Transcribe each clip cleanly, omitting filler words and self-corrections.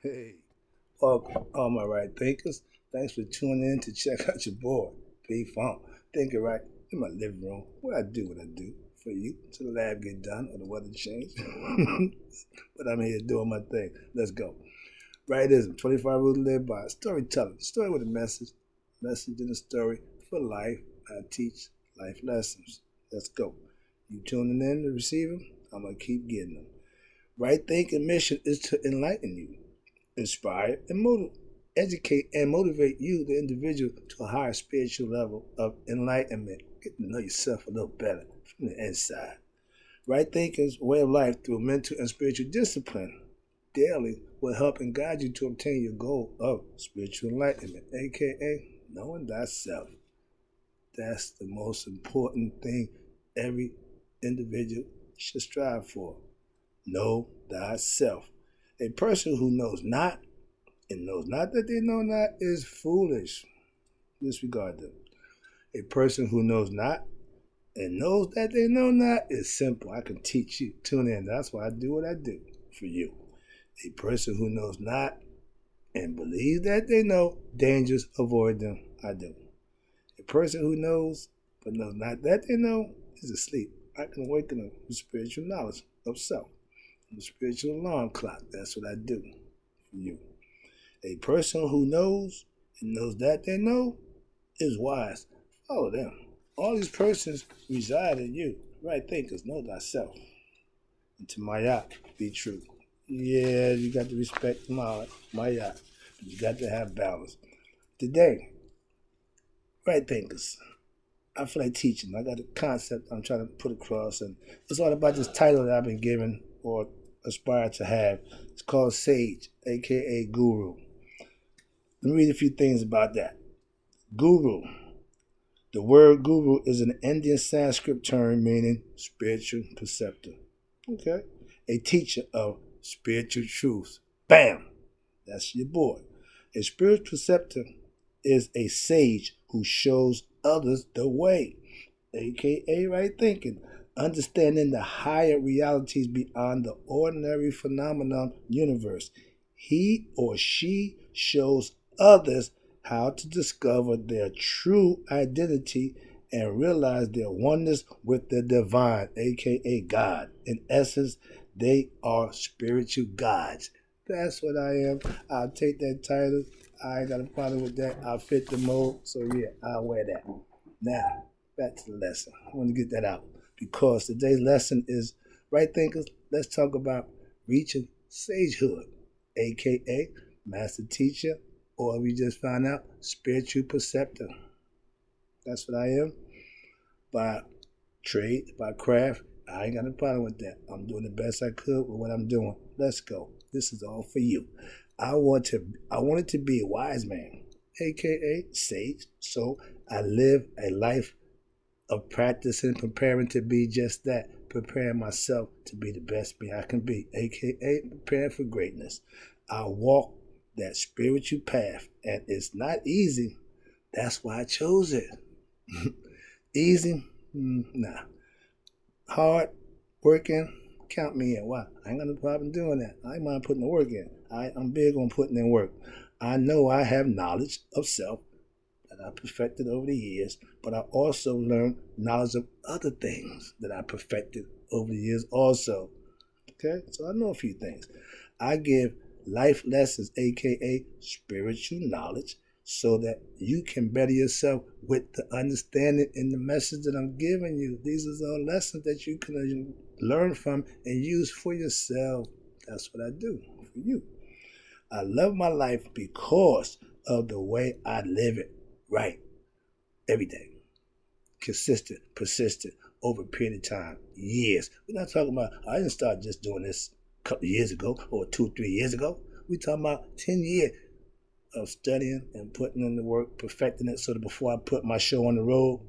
Hey, welcome, all my right thinkers. Thanks for tuning in to check out your boy, P Funk. Thinking right in my living room, where I do what I do for you till the lab get done or the weather change. But I'm here doing my thing. Let's go. Rightism, 25 rules to live by. Storytelling, story with a message. Message in a story for life. I teach life lessons. Let's go. You tuning in to receive them? I'm going to keep getting them. Right thinking mission is to enlighten you, inspire and educate and motivate you, the individual, to a higher spiritual level of enlightenment. Get to know yourself a little better from the inside. Right thinking's way of life through mental and spiritual discipline daily will help and guide you to obtain your goal of spiritual enlightenment, aka knowing thyself. That's the most important thing every individual should strive for. Know thyself. A person who knows not and knows not that they know not is foolish. Disregard them. A person who knows not and knows that they know not is simple. I can teach you. Tune in. That's why I do what I do for you. A person who knows not and believes that they know dangers, avoid them. I do. A person who knows but knows not that they know is asleep. I can awaken them with spiritual knowledge of self. The spiritual alarm clock. That's what I do for you. A person who knows and knows that they know is wise. Follow them. All these persons reside in you. Right thinkers, know thyself. And to Maya, be true. Yeah, you got to respect Maya, but you got to have balance. Today, right thinkers. I feel like teaching. I got a concept I'm trying to put across, and it's all about this title that I've been given or aspire to have. It's called Sage, aka Guru. Let me read a few things about that. Guru. The word guru is an Indian Sanskrit term meaning spiritual preceptor. Okay. A teacher of spiritual truths. Bam! That's your boy. A spiritual preceptor is a sage who shows others the way, aka right thinking, understanding the higher realities beyond the ordinary phenomenon universe. He or she shows others how to discover their true identity and realize their oneness with the divine, aka God. In essence, they are spiritual gods. That's what I am. I'll take that title. I ain't got a problem with that. I'll fit the mold. So yeah, I'll wear that. Now, back to the lesson. I want to get that out because today's lesson is right thinkers. Let's talk about reaching sagehood, aka master teacher, or we just found out spiritual preceptor. That's what I am. By trade, by craft, I ain't got a problem with that. I'm doing the best I could with what I'm doing. Let's go. This is all for you. I wanted to be a wise man, aka sage. So I live a life of practicing, preparing to be just that, preparing myself to be the best me I can be, aka preparing for greatness. I walk that spiritual path, and it's not easy. That's why I chose it. Easy? Nah. Hard working? Count me in. Why? I ain't got no problem doing that. I ain't mind putting the work in. I'm big on putting in work. I know I have knowledge of self that I perfected over the years, but I also learned knowledge of other things that I perfected over the years also. Okay? So I know a few things. I give life lessons, aka spiritual knowledge, so that you can better yourself with the understanding and the message that I'm giving you. These are all lessons that you can learn from and use for yourself. That's what I do for you. I love my life because of the way I live it right every day. Consistent, persistent, over a period of time, years. We're not talking about, I didn't start just doing this a couple of years ago or 2-3 years ago. We're talking about 10 years of studying and putting in the work, perfecting it so that before I put my show on the road,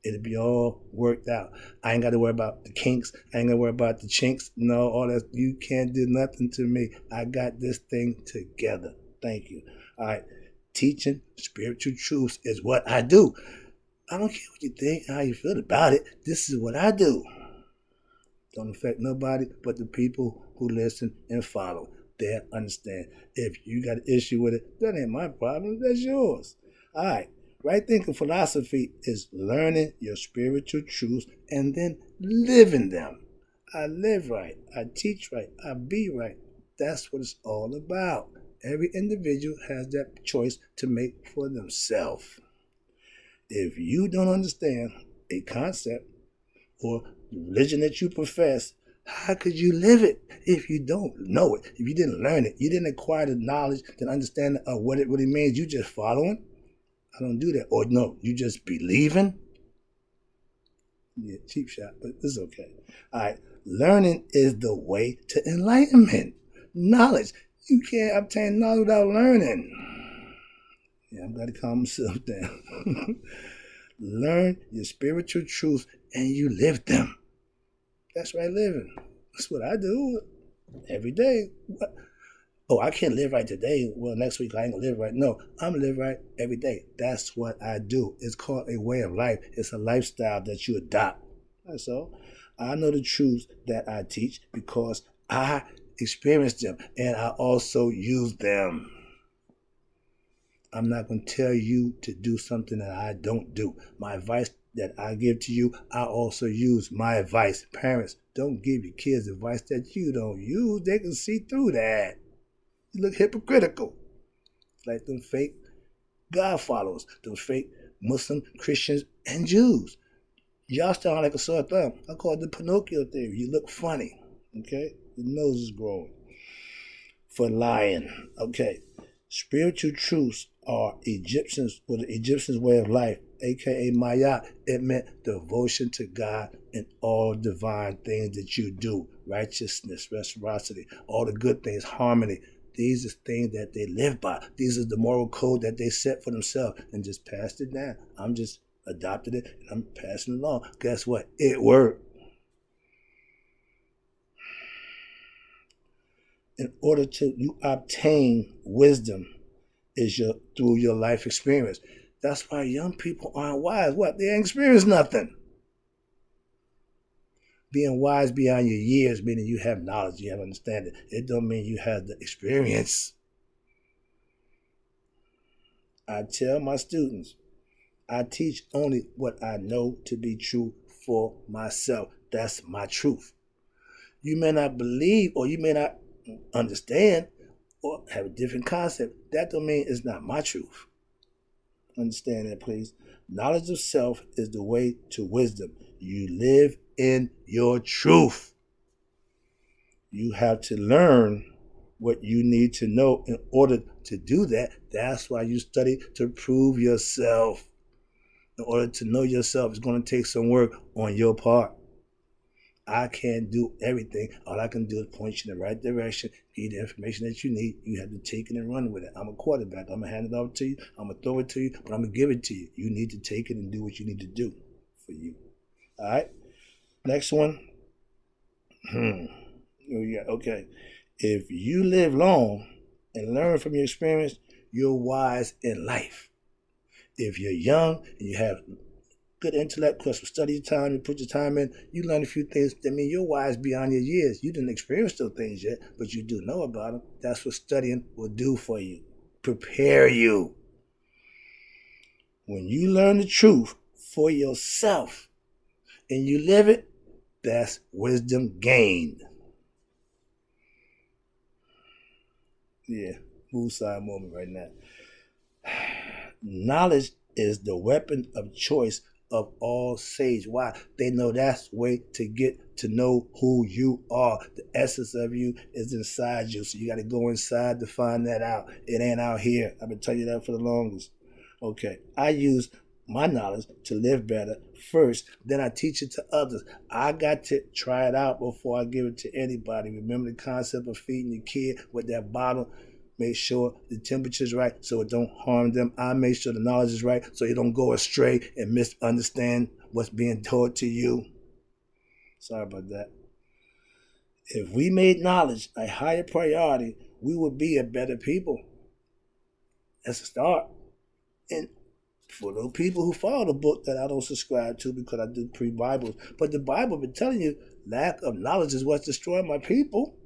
it'll be all worked out. I ain't got to worry about the kinks. I ain't got to worry about the chinks. No, all that. You can't do nothing to me. I got this thing together. Thank you. All right. Teaching spiritual truths is what I do. I don't care what you think, how you feel about it. This is what I do. Don't affect nobody but the people who listen and follow. there, understand. If you got an issue with it, that ain't my problem. That's yours. All right. Right thinking philosophy is learning your spiritual truths and then living them. I live right. I teach right. I be right. That's what it's all about. Every individual has that choice to make for themselves. If you don't understand a concept or religion that you profess, how could you live it if you don't know it? If you didn't learn it, you didn't acquire the knowledge and understanding of what it really means, you just following? I don't do that. Or no, you just believing? Yeah, cheap shot, but it's okay. All right, learning is the way to enlightenment. Knowledge. You can't obtain knowledge without learning. Yeah, I'm going to calm myself down. Learn your spiritual truths and you live them. That's right, living. That's what I do every day. Oh, I can't live right today. Well, next week I ain't gonna live right. No, I'm gonna live right every day. That's what I do. It's called a way of life. It's a lifestyle that you adopt. That's all. I know the truths that I teach because I experienced them and I also use them. I'm not going to tell you to do something that I don't do. My advice that I give to you, I also use my advice. Parents, don't give your kids advice that you don't use. They can see through that. You look hypocritical. Like them fake God followers, those fake Muslim, Christians, and Jews. Y'all sound like a sore thumb. I call it the Pinocchio theory. You look funny. Okay? Your nose is growing. For lying. Okay. Spiritual truths are Egyptians, or the Egyptians' way of life, aka Maya. It meant devotion to God in all divine things that you do. Righteousness, reciprocity, all the good things, harmony. These are things that they live by. These are the moral code that they set for themselves and just passed it down. I'm just adopted it and I'm passing it along. Guess what? It worked. In order to you obtain wisdom is through your life experience. That's why young people aren't wise. What? They ain't experienced nothing. Being wise beyond your years, meaning you have knowledge, you have understanding. It don't mean you have the experience. I tell my students, I teach only what I know to be true for myself. That's my truth. You may not believe or you may not understand or have a different concept. That don't mean it's not my truth. Understand that, please. Knowledge of self is the way to wisdom. You live in your truth. You have to learn what you need to know in order to do that. That's why you study to prove yourself. In order to know yourself, it's going to take some work on your part. I can't do everything. All I can do is point you in the right direction, give you the information that you need. You have to take it and run with it. I'm a quarterback. I'm going to hand it off to you. I'm going to throw it to you, but I'm going to give it to you. You need to take it and do what you need to do for you. All right? Next one. Okay. If you live long and learn from your experience, you're wise in life. If you're young and you have good intellect, because you study your time, you put your time in, you learn a few things. That mean you're wise beyond your years. You didn't experience those things yet, but you do know about them. That's what studying will do for you. Prepare you. When you learn the truth for yourself and you live it, that's wisdom gained. Yeah, move side moment right now. Knowledge is the weapon of choice of all sage. Why? They know that's the way to get to know who you are. The essence of you is inside you. So you got to go inside to find that out. It ain't out here. I've been telling you that for the longest. Okay. I use my knowledge to live better first, then I teach it to others. I got to try it out before I give it to anybody. Remember the concept of feeding your kid with that bottle? Make sure the temperature's right so it don't harm them. I make sure the knowledge is right so you don't go astray and misunderstand what's being taught to you. Sorry about that. If we made knowledge a higher priority, we would be a better people. That's a start. And for those people who follow the book that I don't subscribe to because I do pre-Bibles, but the Bible been telling you lack of knowledge is what's destroying my people.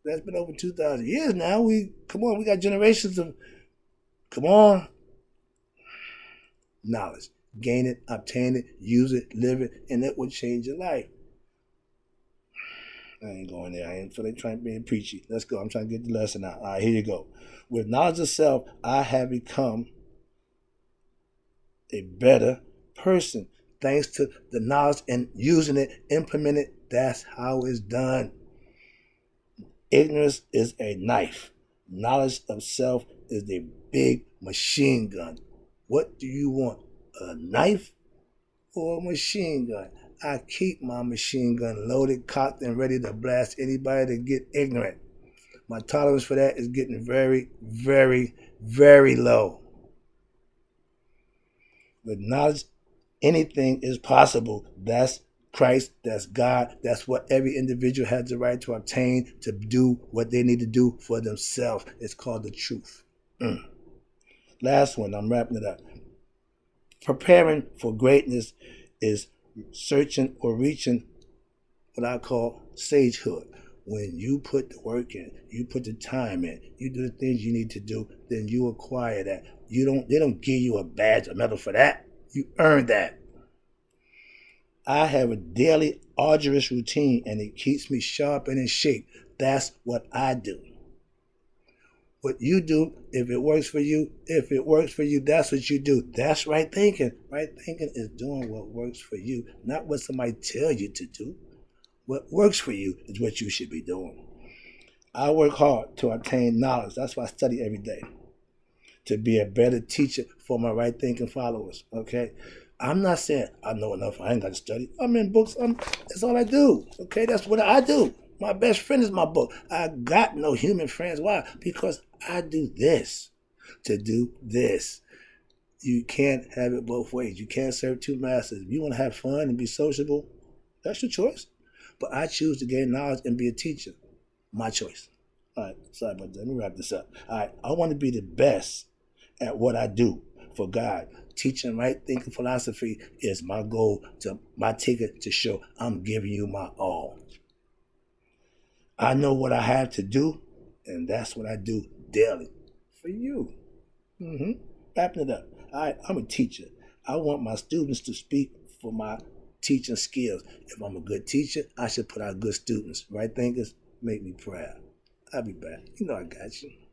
That's been over 2,000 years now. We got generations of come on knowledge. Gain it, obtain it, use it, live it, and it will change your life. I ain't going there. I ain't feeling trying to be preachy. Let's go. I'm trying to get the lesson out. All right, here you go. With knowledge of self, I have become a better person. Thanks to the knowledge and using it, implement it. That's how it's done. Ignorance is a knife. Knowledge of self is a big machine gun. What do you want? A knife or a machine gun? I keep my machine gun loaded, cocked, and ready to blast anybody that get ignorant. My tolerance for that is getting very, very, very low. With knowledge, anything is possible. That's Christ, that's God, that's what every individual has the right to obtain to do what they need to do for themselves. It's called the truth. Last one, I'm wrapping it up. Preparing for greatness is searching or reaching what I call sagehood. When you put the work in, you put the time in, you do the things you need to do, then you acquire that. They don't give you a badge or medal for that. You earn that. I have a daily arduous routine and it keeps me sharp and in shape. That's what I do. What you do, if it works for you, that's what you do. That's right thinking. Right thinking is doing what works for you, not what somebody tells you to do. What works for you is what you should be doing. I work hard to obtain knowledge. That's why I study every day. To be a better teacher for my right thinking followers. Okay? I'm not saying I know enough. I ain't got to study. I'm in books. That's all I do. Okay? That's what I do. My best friend is my book. I got no human friends. Why? Because I do this to do this. You can't have it both ways. You can't serve two masters. If you want to have fun and be sociable, that's your choice. But I choose to gain knowledge and be a teacher. My choice. All right, sorry about that. Let me wrap this up. All right, I want to be the best at what I do for God. Teaching right thinking philosophy is my goal, my ticket to show I'm giving you my all. I know what I have to do, and that's what I do daily for you. Wrapping it up. All right, I'm a teacher. I want my students to speak for my teaching skills. If I'm a good teacher, I should put out good students. Right thinkers, make me proud. I'll be back. You know I got you.